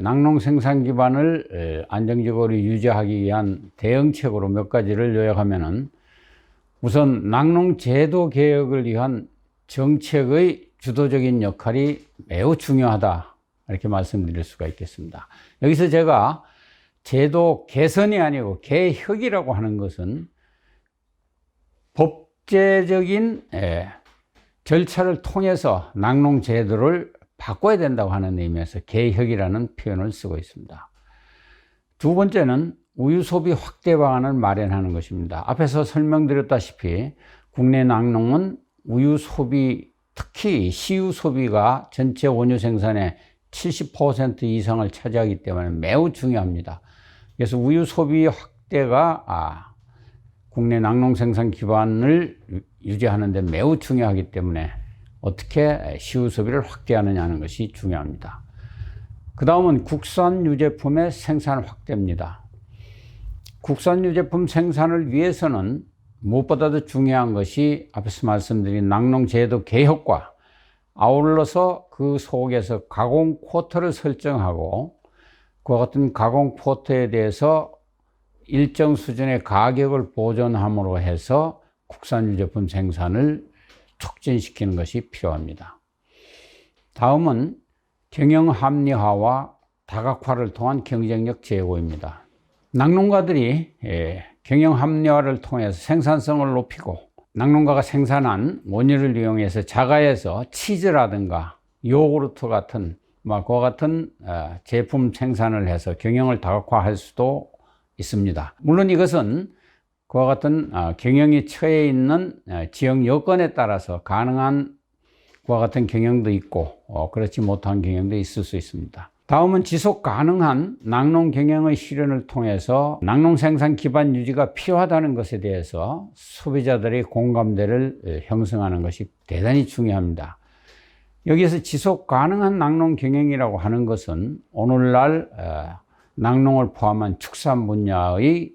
낙농 생산 기반을 안정적으로 유지하기 위한 대응책으로 몇 가지를 요약하면은, 우선 낙농 제도 개혁을 위한 정책의 주도적인 역할이 매우 중요하다, 이렇게 말씀드릴 수가 있겠습니다. 여기서 제가 제도 개선이 아니고 개혁이라고 하는 것은 법제적인 절차를 통해서 낙농 제도를 바꿔야 된다고 하는 의미에서 개혁이라는 표현을 쓰고 있습니다. 두 번째는 우유 소비 확대 방안을 마련하는 것입니다. 앞에서 설명드렸다시피 국내 낙농은 우유 소비, 특히 시유 소비가 전체 원유 생산의 70% 이상을 차지하기 때문에 매우 중요합니다. 그래서 우유 소비 확대가 국내 낙농 생산 기반을 유지하는 데 매우 중요하기 때문에 어떻게 시유 소비를 확대하느냐는 것이 중요합니다. 그 다음은 국산 유제품의 생산 확대입니다. 국산 유제품 생산을 위해서는 무엇보다도 중요한 것이 앞에서 말씀드린 낙농 제도 개혁과 아울러서 그 속에서 가공 쿼터를 설정하고 그와 같은 가공 쿼터에 대해서 일정 수준의 가격을 보존함으로 해서 국산 유제품 생산을 촉진시키는 것이 필요합니다. 다음은 경영 합리화와 다각화를 통한 경쟁력 제고입니다. 낙농가들이 경영 합리화를 통해서 생산성을 높이고 낙농가가 생산한 원유를 이용해서 자가에서 치즈라든가 요구르트 같은 그와 같은 제품 생산을 해서 경영을 다각화할 수도 있습니다. 물론 이것은 그와 같은 경영이 처해 있는 지역 여건에 따라서 가능한 그와 같은 경영도 있고 그렇지 못한 경영도 있을 수 있습니다. 다음은 지속 가능한 낙농 경영의 실현을 통해서 낙농 생산 기반 유지가 필요하다는 것에 대해서 소비자들의 공감대를 형성하는 것이 대단히 중요합니다. 여기에서 지속 가능한 낙농 경영이라고 하는 것은 오늘날 낙농을 포함한 축산 분야의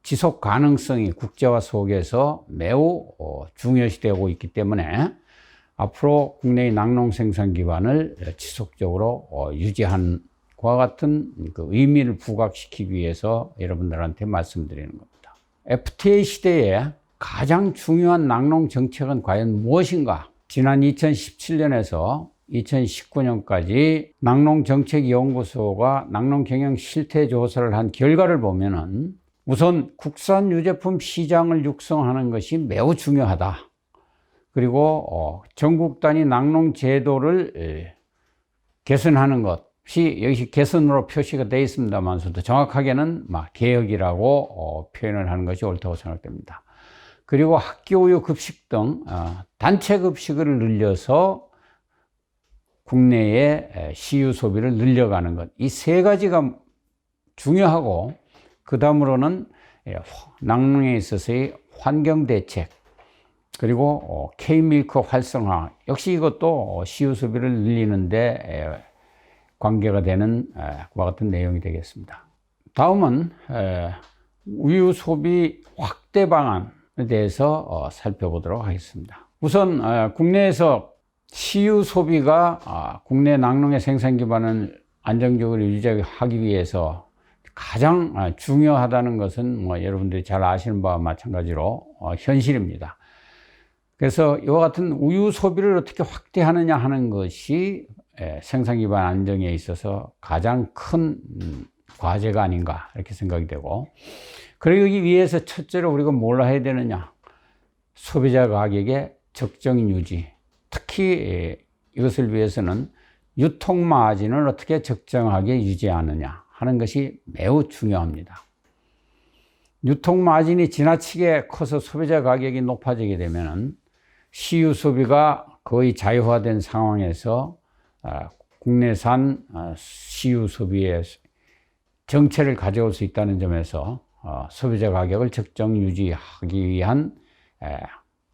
지속 가능성이 국제화 속에서 매우 중요시되고 있기 때문에 앞으로 국내의 낙농 생산 기반을 지속적으로 유지한 그와 같은 그 의미를 부각시키기 위해서 여러분들한테 말씀드리는 겁니다. FTA 시대에 가장 중요한 낙농 정책은 과연 무엇인가? 지난 2017년에서 2019년까지 낙농정책연구소가 낙농 경영 실태 조사를 한 결과를 보면은 우선 국산 유제품 시장을 육성하는 것이 매우 중요하다. 그리고 전국 단위 낙농 제도를 개선하는 것이 여기 개선으로 표시가 되어 있습니다만서도 정확하게는 개혁이라고 표현을 하는 것이 옳다고 생각됩니다. 그리고 학교 우유 급식 등 단체 급식을 늘려서 국내의 시유 소비를 늘려가는 것, 이 세 가지가 중요하고, 그 다음으로는 낙농에 있어서의 환경 대책, 그리고 K밀크 활성화, 역시 이것도 시유 소비를 늘리는데 관계가 되는 그와 같은 내용이 되겠습니다. 다음은 우유 소비 확대 방안에 대해서 살펴보도록 하겠습니다. 우선 국내에서 시유 소비가 국내 낙농의 생산 기반을 안정적으로 유지하기 위해서 가장 중요하다는 것은 여러분들이 잘 아시는 바와 마찬가지로 현실입니다. 그래서 이와 같은 우유 소비를 어떻게 확대하느냐 하는 것이 생산 기반 안정에 있어서 가장 큰 과제가 아닌가 이렇게 생각이 되고, 그러기 위해서 첫째로 우리가 뭘 해야 되느냐, 소비자 가격의 적정 유지, 특히 이것을 위해서는 유통 마진을 어떻게 적정하게 유지하느냐 하는 것이 매우 중요합니다. 유통 마진이 지나치게 커서 소비자 가격이 높아지게 되면 시유 소비가 거의 자유화된 상황에서 국내산 시유 소비의 정체를 가져올 수 있다는 점에서 소비자 가격을 적정 유지하기 위한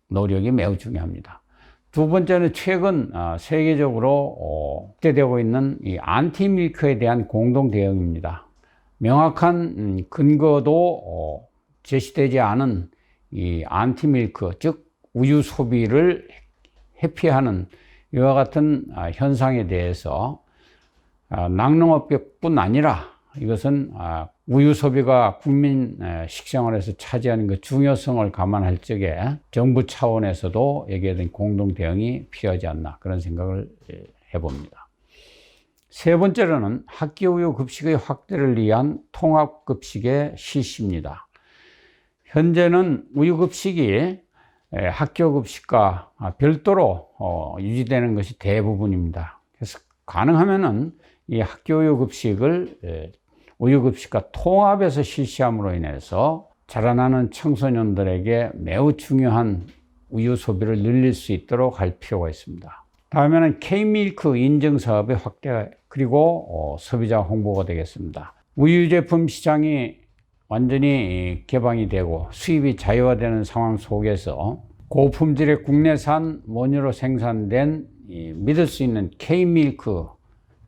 노력이 매우 중요합니다. 두 번째는 최근 세계적으로 확대되고 있는 이 안티밀크에 대한 공동 대응입니다. 명확한 근거도 제시되지 않은 이 안티밀크, 즉 우유 소비를 회피하는 이와 같은 현상에 대해서 낙농업계뿐 아니라 이것은 우유 소비가 국민 식생활에서 차지하는 그 중요성을 감안할 적에 정부 차원에서도 여기에 대한 공동 대응이 필요하지 않나 그런 생각을 해봅니다. 세 번째로는 학교 우유 급식의 확대를 위한 통합 급식의 실시입니다. 현재는 우유 급식이 학교 급식과 별도로 유지되는 것이 대부분입니다. 그래서 가능하면은 이 학교 우유 급식을 우유 급식과 통합해서 실시함으로 인해서 자라나는 청소년들에게 매우 중요한 우유 소비를 늘릴 수 있도록 할 필요가 있습니다. 다음에는 K-밀크 인증 사업의 확대 그리고 소비자 홍보가 되겠습니다. 우유 제품 시장이 완전히 개방이 되고 수입이 자유화되는 상황 속에서 고품질의 국내산 원유로 생산된 믿을 수 있는 K-밀크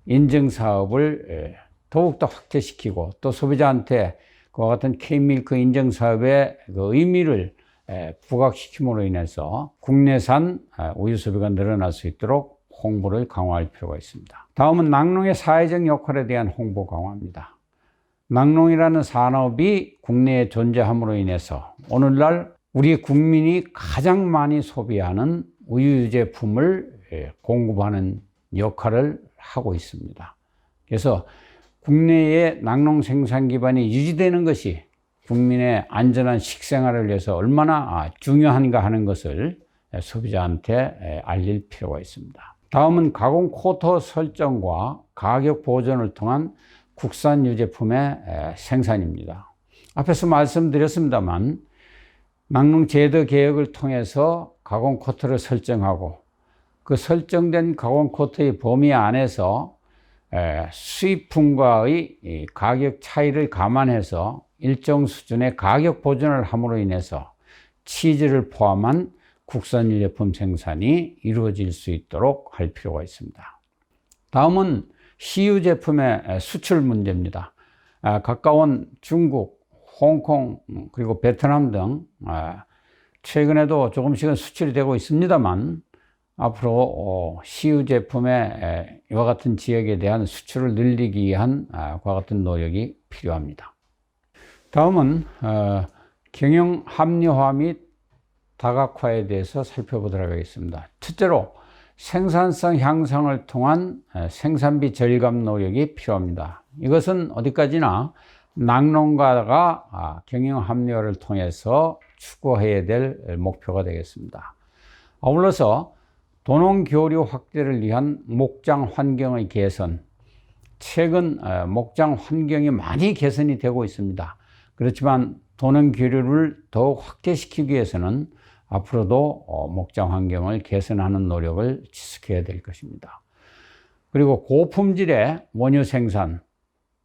인증 사업을 더욱더 확대시키고 또 소비자한테 그와 같은 K-밀크 인증 사업의 그 의미를 부각시킴으로 인해서 국내산 우유 소비가 늘어날 수 있도록 홍보를 강화할 필요가 있습니다. 다음은 낙농의 사회적 역할에 대한 홍보 강화입니다. 낙농이라는 산업이 국내에 존재함으로 인해서 오늘날 우리 국민이 가장 많이 소비하는 우유 유제품을 공급하는 역할을 하고 있습니다. 그래서 국내의 낙농 생산 기반이 유지되는 것이 국민의 안전한 식생활을 위해서 얼마나 중요한가 하는 것을 소비자한테 알릴 필요가 있습니다. 다음은 가공 쿼터 설정과 가격 보존을 통한 국산 유제품의 생산입니다. 앞에서 말씀드렸습니다만 낙농 제도 개혁을 통해서 가공 쿼터를 설정하고 그 설정된 가공 쿼터의 범위 안에서 수입품과의 가격 차이를 감안해서 일정 수준의 가격 보존을 함으로 인해서 치즈를 포함한 국산 유제품 생산이 이루어질 수 있도록 할 필요가 있습니다. 다음은 CU 제품의 수출 문제입니다. 가까운 중국, 홍콩, 그리고 베트남 등 최근에도 조금씩은 수출이 되고 있습니다만 앞으로 CU 제품의 이와 같은 지역에 대한 수출을 늘리기 위한 그와 같은 노력이 필요합니다. 다음은 경영 합리화 및 다각화에 대해서 살펴보도록 하겠습니다. 첫째로 생산성 향상을 통한 생산비 절감 노력이 필요합니다. 이것은 어디까지나 낙농가가 경영 합리화를 통해서 추구해야 될 목표가 되겠습니다. 아울러서 도농 교류 확대를 위한 목장 환경의 개선, 최근 목장 환경이 많이 개선이 되고 있습니다. 그렇지만 도농 교류를 더욱 확대시키기 위해서는 앞으로도 목장 환경을 개선하는 노력을 지속해야 될 것입니다. 그리고 고품질의 원유 생산,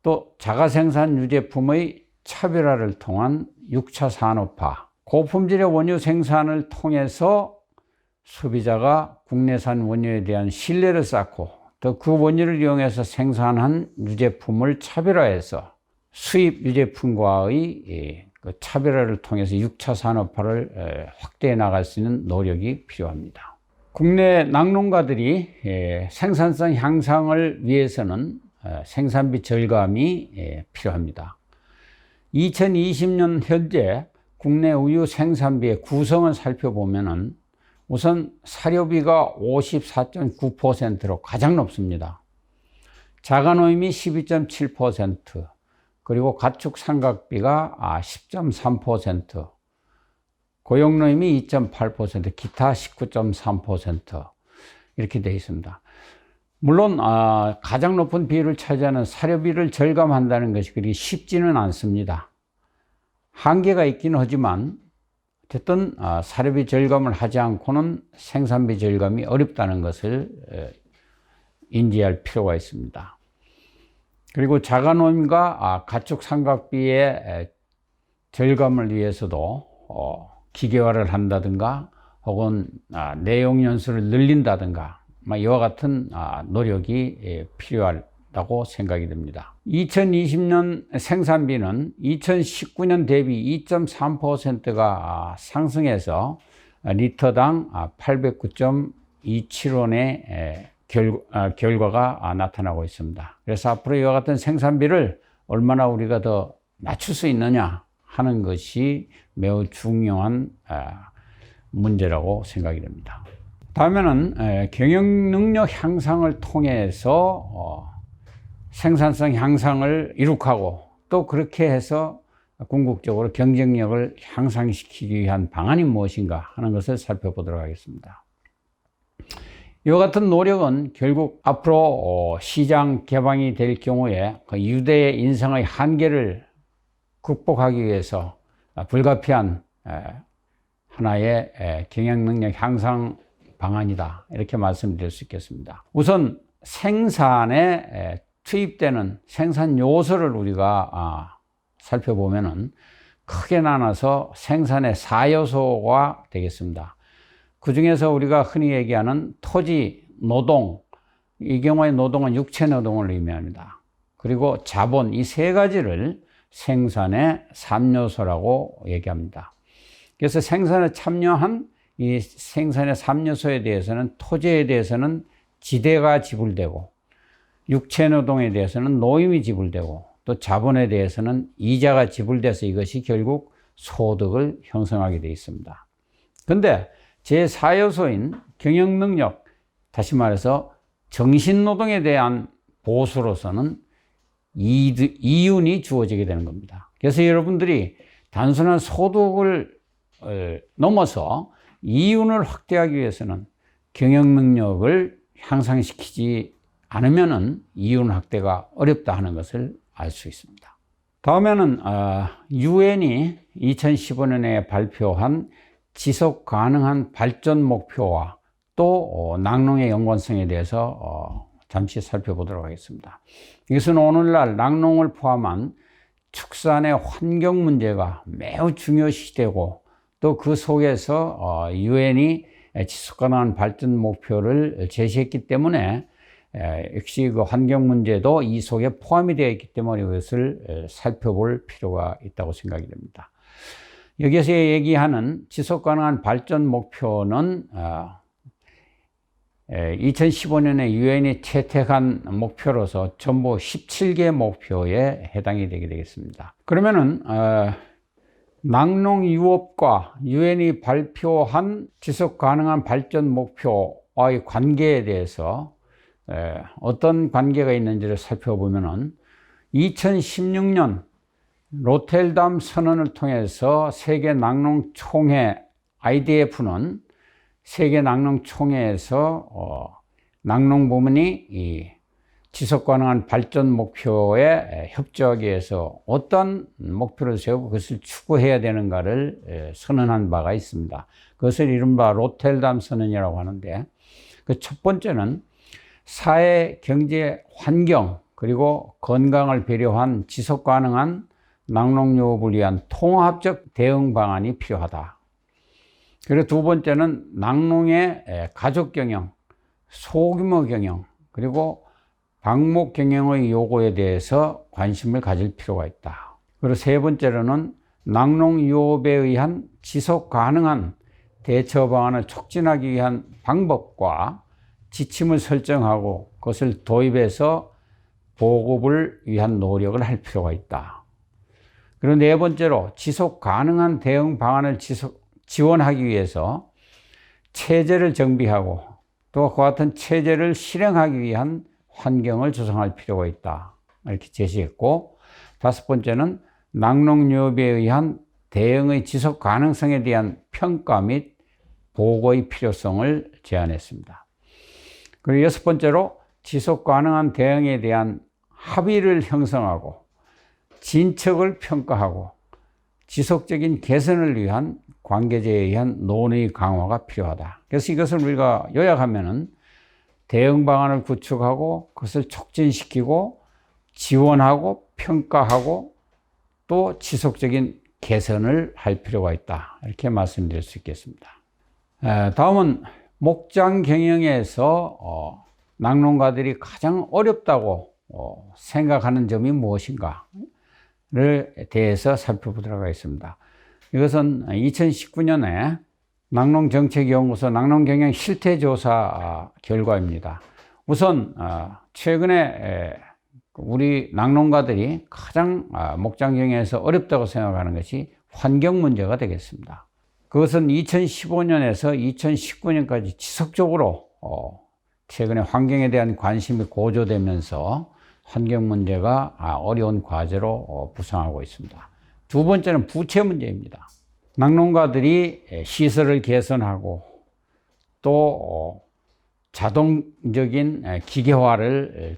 또 자가 생산 유제품의 차별화를 통한 6차 산업화, 고품질의 원유 생산을 통해서 소비자가 국내산 원유에 대한 신뢰를 쌓고 또 그 원유를 이용해서 생산한 유제품을 차별화해서 수입 유제품과의 그 차별화를 통해서 6차 산업화를 확대해 나갈 수 있는 노력이 필요합니다. 국내 낙농가들이 생산성 향상을 위해서는 생산비 절감이 필요합니다. 2020년 현재 국내 우유 생산비의 구성을 살펴보면은 우선 사료비가 54.9%로 가장 높습니다. 자가노임이 12.7%, 그리고 가축 상각비가 10.3%, 고용노임이 2.8%, 기타 19.3% 이렇게 되어 있습니다. 물론 가장 높은 비율을 차지하는 사료비를 절감한다는 것이 그리 쉽지는 않습니다. 한계가 있긴 하지만 어쨌든 사료비 절감을 하지 않고는 생산비 절감이 어렵다는 것을 인지할 필요가 있습니다. 그리고 자가노임과 가축 상각비의 절감을 위해서도 기계화를 한다든가 혹은 내용 연수를 늘린다든가 이와 같은 노력이 필요하다고 생각이 됩니다. 2020년 생산비는 2019년 대비 2.3%가 상승해서 리터당 809.27원에 결과가 나타나고 있습니다. 그래서 앞으로 이와 같은 생산비를 얼마나 우리가 더 낮출 수 있느냐 하는 것이 매우 중요한 문제라고 생각이 됩니다. 다음에는 경영 능력 향상을 통해서 생산성 향상을 이룩하고 또 그렇게 해서 궁극적으로 경쟁력을 향상시키기 위한 방안이 무엇인가 하는 것을 살펴보도록 하겠습니다. 이와 같은 노력은 결국 앞으로 시장 개방이 될 경우에 그 유대의 인성의 한계를 극복하기 위해서 불가피한 하나의 경영 능력 향상 방안이다, 이렇게 말씀드릴 수 있겠습니다. 우선 생산에 투입되는 생산 요소를 우리가 살펴보면은 크게 나눠서 생산의 4요소가 되겠습니다. 그 중에서 우리가 흔히 얘기하는 토지, 노동, 이 경우에 노동은 육체 노동을 의미합니다. 그리고 자본, 이 세 가지를 생산의 3요소라고 얘기합니다. 그래서 생산에 참여한 이 생산의 3요소에 대해서는 토지에 대해서는 지대가 지불되고, 육체 노동에 대해서는 노임이 지불되고, 또 자본에 대해서는 이자가 지불돼서 이것이 결국 소득을 형성하게 되어 있습니다. 그런데 제4요소인 경영능력, 다시 말해서 정신노동에 대한 보수로서는 이윤이 주어지게 되는 겁니다. 그래서 여러분들이 단순한 소득을 넘어서 이윤을 확대하기 위해서는 경영능력을 향상시키지 않으면은 이윤 확대가 어렵다 하는 것을 알 수 있습니다. 다음에는 유엔이 2015년에 발표한 지속 가능한 발전 목표와 또 낙농의 연관성에 대해서 잠시 살펴보도록 하겠습니다. 이것은 오늘날 낙농을 포함한 축산의 환경 문제가 매우 중요시되고, 또 그 속에서 유엔이 지속 가능한 발전 목표를 제시했기 때문에 역시 그 환경 문제도 이 속에 포함이 되어 있기 때문에 이것을 살펴볼 필요가 있다고 생각이 됩니다. 여기서 얘기하는 지속 가능한 발전 목표는 2015년에 유엔이 채택한 목표로서 전부 17개 목표에 해당이 되게 되겠습니다. 그러면은 낙농 유업과 유엔이 발표한 지속 가능한 발전 목표와의 관계에 대해서 어떤 관계가 있는지를 살펴보면은 2016년 로텔담 선언을 통해서 세계 낙농 총회 IDF는 세계 낙농 총회에서 낙농 부문이 이 지속 가능한 발전 목표에 협조하기 위해서 어떤 목표를 세우고 그것을 추구해야 되는가를 선언한 바가 있습니다. 그것을 이른바 로텔담 선언이라고 하는데, 그 첫 번째는 사회, 경제, 환경, 그리고 건강을 배려한 지속 가능한 낙농 유업을 위한 통합적 대응 방안이 필요하다. 그리고 두 번째는 낙농의 가족 경영, 소규모 경영, 그리고 방목 경영의 요구에 대해서 관심을 가질 필요가 있다. 그리고 세 번째로는 낙농 유업에 의한 지속 가능한 대처 방안을 촉진하기 위한 방법과 지침을 설정하고 그것을 도입해서 보급을 위한 노력을 할 필요가 있다. 그리고 네 번째로 지속 가능한 대응 방안을 지원하기 위해서 체제를 정비하고 또 그와 같은 체제를 실행하기 위한 환경을 조성할 필요가 있다, 이렇게 제시했고, 다섯 번째는 낙농 유업에 의한 대응의 지속 가능성에 대한 평가 및 보고의 필요성을 제안했습니다. 그리고 여섯 번째로 지속 가능한 대응에 대한 합의를 형성하고 진척을 평가하고 지속적인 개선을 위한 관계자에 의한 논의 강화가 필요하다. 그래서 이것을 우리가 요약하면은 대응 방안을 구축하고 그것을 촉진시키고 지원하고 평가하고 또 지속적인 개선을 할 필요가 있다, 이렇게 말씀드릴 수 있겠습니다. 다음은 목장 경영에서 낙농가들이 가장 어렵다고 생각하는 점이 무엇인가를 대해서 살펴보도록 하겠습니다. 이것은 2019년에 낙농정책연구소 낙농경영 실태조사 결과입니다. 우선 최근에 우리 낙농가들이 가장 목장경영에서 어렵다고 생각하는 것이 환경 문제가 되겠습니다. 그것은 2015년에서 2019년까지 지속적으로 최근에 환경에 대한 관심이 고조되면서 환경 문제가 어려운 과제로 부상하고 있습니다. 두 번째는 부채 문제입니다. 낙농가들이 시설을 개선하고 또 자동적인 기계화를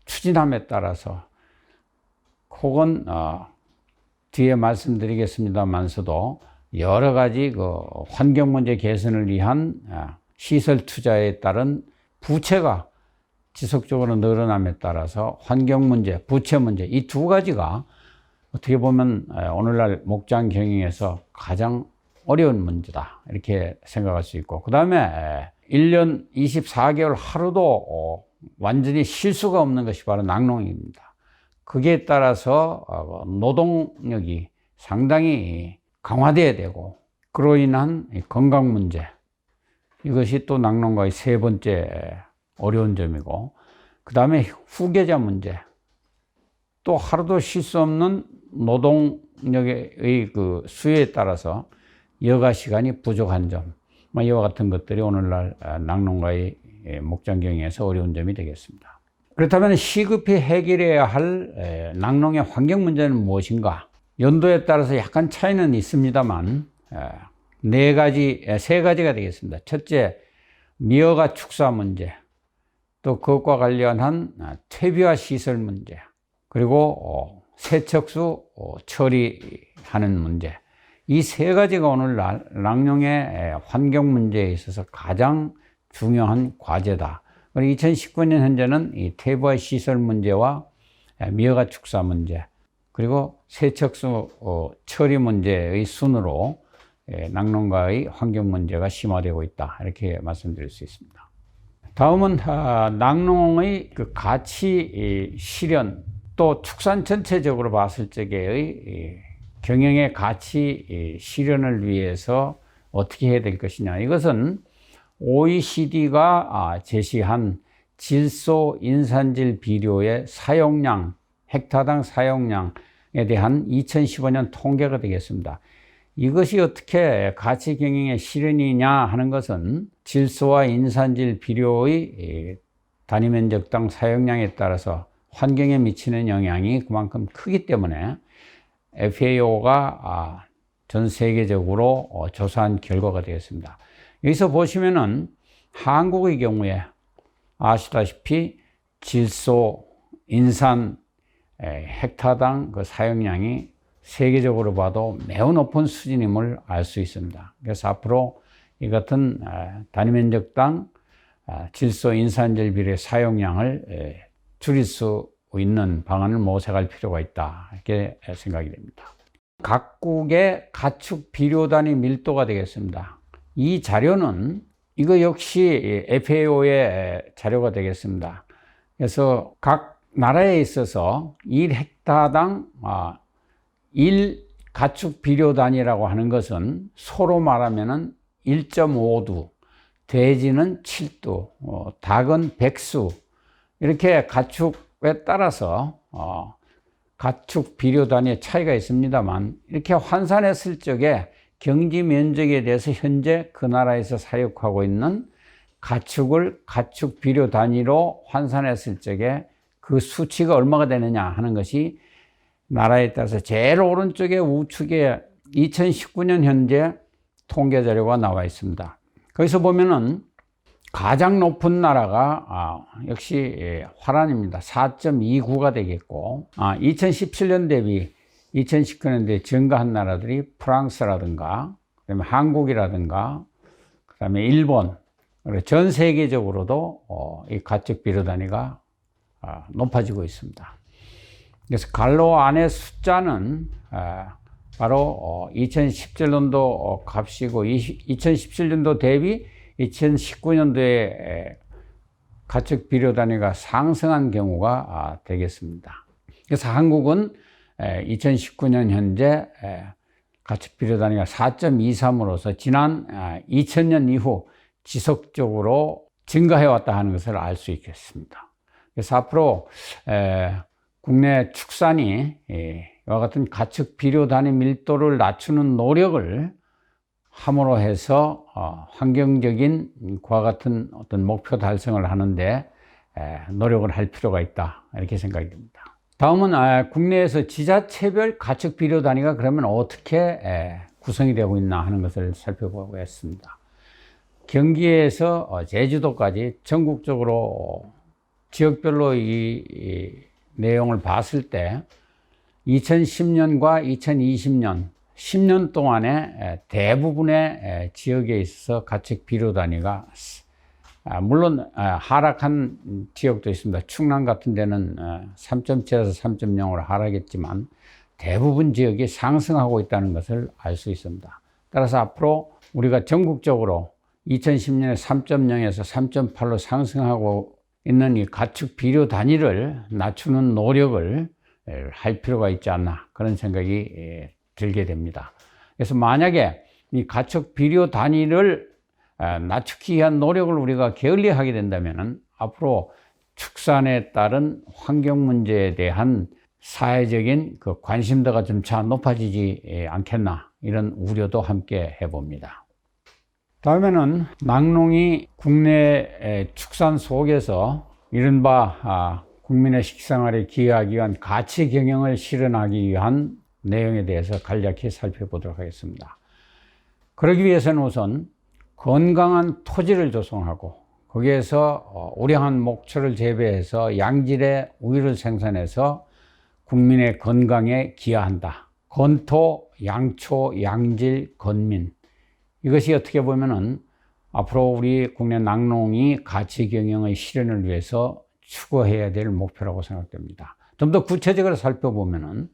추진함에 따라서 혹은 뒤에 말씀드리겠습니다만서도 여러 가지 환경 문제 개선을 위한 시설 투자에 따른 부채가 지속적으로 늘어남에 따라서 환경 문제, 부채 문제 이 두 가지가 어떻게 보면 오늘날 목장 경영에서 가장 어려운 문제다 이렇게 생각할 수 있고, 그 다음에 1년 24개월 하루도 완전히 쉴 수가 없는 것이 바로 낙농입니다. 거기에 따라서 노동력이 상당히 강화되어야 되고, 그로 인한 건강 문제, 이것이 또 낙농가의 세 번째 어려운 점이고, 그 다음에 후계자 문제, 또 하루도 쉴 수 없는 노동력의 그 수요에 따라서 여가 시간이 부족한 점, 이와 같은 것들이 오늘날 낙농가의 목장 경영에서 어려운 점이 되겠습니다. 그렇다면 시급히 해결해야 할 낙농의 환경 문제는 무엇인가? 연도에 따라서 약간 차이는 있습니다만 세 가지가 되겠습니다. 첫째, 미어가 축사 문제, 또 그것과 관련한 퇴비화 시설 문제, 그리고 세척수 처리하는 문제, 이 세 가지가 오늘날 낙농의 환경 문제에 있어서 가장 중요한 과제다. 2019년 현재는 이 퇴비화 시설 문제와 미어가 축사 문제, 그리고 세척수 처리 문제의 순으로 낙농가의 환경 문제가 심화되고 있다, 이렇게 말씀드릴 수 있습니다. 다음은 낙농의 그 가치 실현, 또 축산 전체적으로 봤을 적의 경영의 가치 실현을 위해서 어떻게 해야 될 것이냐. 이것은 OECD가 제시한 질소 인산질 비료의 사용량, 헥타당 사용량에 대한 2015년 통계가 되겠습니다. 이것이 어떻게 가치 경영의 실현이냐 하는 것은 질소와 인산질 비료의 단위 면적당 사용량에 따라서 환경에 미치는 영향이 그만큼 크기 때문에 FAO가 전 세계적으로 조사한 결과가 되겠습니다. 여기서 보시면은 한국의 경우에 아시다시피 질소, 인산, 헥타당 그 사용량이 세계적으로 봐도 매우 높은 수준임을 알 수 있습니다. 그래서 앞으로 이 같은 단위 면적당 질소, 인산질 비료의 사용량을 줄일 수 있는 방안을 모색할 필요가 있다, 이렇게 생각이 됩니다. 각국의 가축 비료 단위 밀도가 되겠습니다. 이 자료는 이거 역시 FAO의 자료가 되겠습니다. 그래서 각 나라에 있어서 1헥타당 1 가축 비료 단위라고 하는 것은 소로 말하면은 1.5두, 돼지는 7두, 닭은 100수, 이렇게 가축에 따라서 가축 비료 단위의 차이가 있습니다만, 이렇게 환산했을 적에 경지 면적에 대해서 현재 그 나라에서 사육하고 있는 가축을 가축 비료 단위로 환산했을 적에 그 수치가 얼마가 되느냐 하는 것이 나라에 따라서 제일 오른쪽에 우측에 2019년 현재 통계 자료가 나와 있습니다. 거기서 보면은 가장 높은 나라가 역시 화란입니다. 4.29가 되겠고, 2017년 대비 2019년 대비 증가한 나라들이 프랑스라든가, 그다음에 한국이라든가, 그다음에 일본, 전 세계적으로도 이 가축 비료 단위가 높아지고 있습니다. 그래서 갈로 안의 숫자는 바로 2017년도 값이고, 2017년도 대비 2019년도에 가축 비료 단위가 상승한 경우가 되겠습니다. 그래서 한국은 2019년 현재 가축 비료 단위가 4.23으로서 지난 2000년 이후 지속적으로 증가해왔다 하는 것을 알 수 있겠습니다. 그래서 앞으로 국내 축산이 이와 같은 가축 비료 단위 밀도를 낮추는 노력을 함으로 해서 환경적인 그와 같은 어떤 목표 달성을 하는데 노력을 할 필요가 있다, 이렇게 생각이 듭니다. 다음은 국내에서 지자체별 가축 비료 단위가 그러면 어떻게 구성이 되고 있나 하는 것을 살펴보겠습니다. 경기에서 제주도까지 전국적으로 지역별로 이 내용을 봤을 때 2010년과 2020년 10년 동안에 대부분의 지역에 있어서 가축 비료 단위가 물론 하락한 지역도 있습니다. 충남 같은 데는 3.7에서 3.0으로 하락했지만 대부분 지역이 상승하고 있다는 것을 알 수 있습니다. 따라서 앞으로 우리가 전국적으로 2010년에 3.0에서 3.8로 상승하고 있는 이 가축 비료 단위를 낮추는 노력을 할 필요가 있지 않나, 그런 생각이 들게 됩니다. 그래서 만약에 이 가축 비료 단위를 낮추기 위한 노력을 우리가 게을리하게 된다면 앞으로 축산에 따른 환경 문제에 대한 사회적인 그 관심도가 점차 높아지지 않겠나, 이런 우려도 함께 해봅니다. 다음에는 낙농이 국내 축산 속에서 이른바 국민의 식생활에 기여하기 위한 가치 경영을 실현하기 위한 내용에 대해서 간략히 살펴보도록 하겠습니다. 그러기 위해서는 우선 건강한 토지를 조성하고 거기에서 우량한 목초를 재배해서 양질의 우유를 생산해서 국민의 건강에 기여한다. 건토, 양초, 양질, 건민, 이것이 어떻게 보면은 앞으로 우리 국내 낙농이 가치 경영의 실현을 위해서 추구해야 될 목표라고 생각됩니다. 좀 더 구체적으로 살펴보면은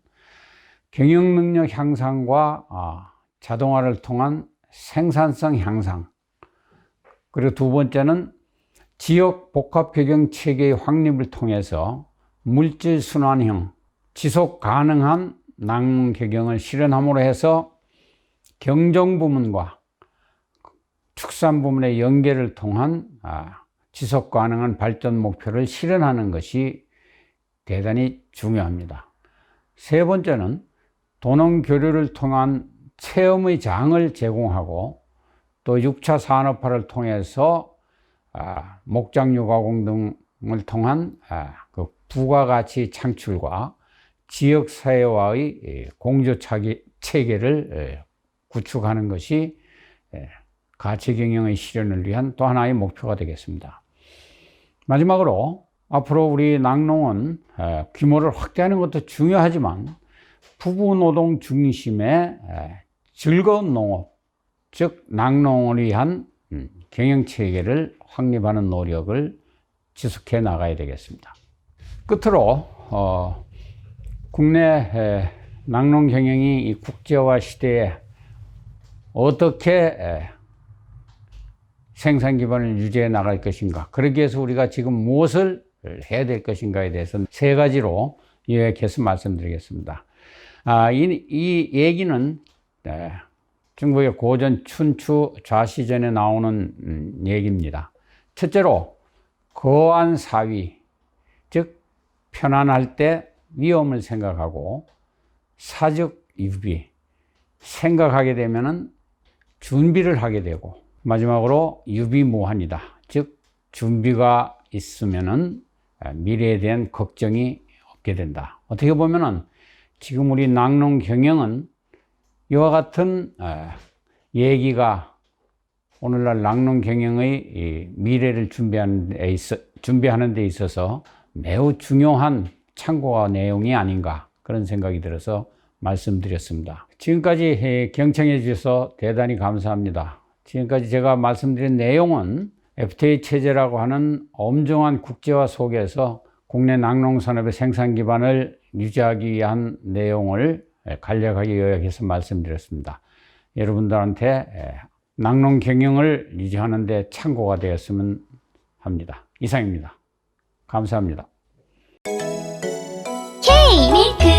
경영 능력 향상과 자동화를 통한 생산성 향상, 그리고 두 번째는 지역 복합 경영 체계의 확립을 통해서 물질 순환형 지속 가능한 낙농 경영을 실현함으로 해서 경정 부문과 축산 부문의 연계를 통한 지속 가능한 발전 목표를 실현하는 것이 대단히 중요합니다. 세 번째는 도농 교류를 통한 체험의 장을 제공하고 또 6차 산업화를 통해서 목장류 가공 등을 통한 그 부가가치 창출과 지역사회와의 공조 체계를 구축하는 것이 가치 경영의 실현을 위한 또 하나의 목표가 되겠습니다. 마지막으로 앞으로 우리 낙농은 규모를 확대하는 것도 중요하지만 부부 노동 중심의 즐거운 농업, 즉 낙농을 위한 경영 체계를 확립하는 노력을 지속해 나가야 되겠습니다. 끝으로 국내 낙농 경영이 이 국제화 시대에 어떻게 생산 기반을 유지해 나갈 것인가, 그러기 위해서 우리가 지금 무엇을 해야 될 것인가에 대해서 세 가지로 요약해서 말씀드리겠습니다. 이 얘기는 중국의 고전 춘추 좌시전에 나오는 얘기입니다. 첫째로 거한 사위, 즉 편안할 때 위험을 생각하고 사적 유비, 생각하게 되면은 준비를 하게 되고, 마지막으로 유비무환이다, 즉 준비가 있으면은 미래에 대한 걱정이 없게 된다. 어떻게 보면은 지금 우리 낙농 경영은 이와 같은 얘기가 오늘날 낙농 경영의 미래를 준비하는 데 있어서 매우 중요한 참고와 내용이 아닌가, 그런 생각이 들어서 말씀드렸습니다. 지금까지 경청해 주셔서 대단히 감사합니다. 지금까지 제가 말씀드린 내용은 FTA 체제라고 하는 엄중한 국제화 속에서 국내 낙농산업의 생산 기반을 유지하기 위한 내용을 간략하게 요약해서 말씀드렸습니다. 여러분들한테 낙농 경영을 유지하는 데 참고가 되었으면 합니다. 이상입니다. 감사합니다. K 밀크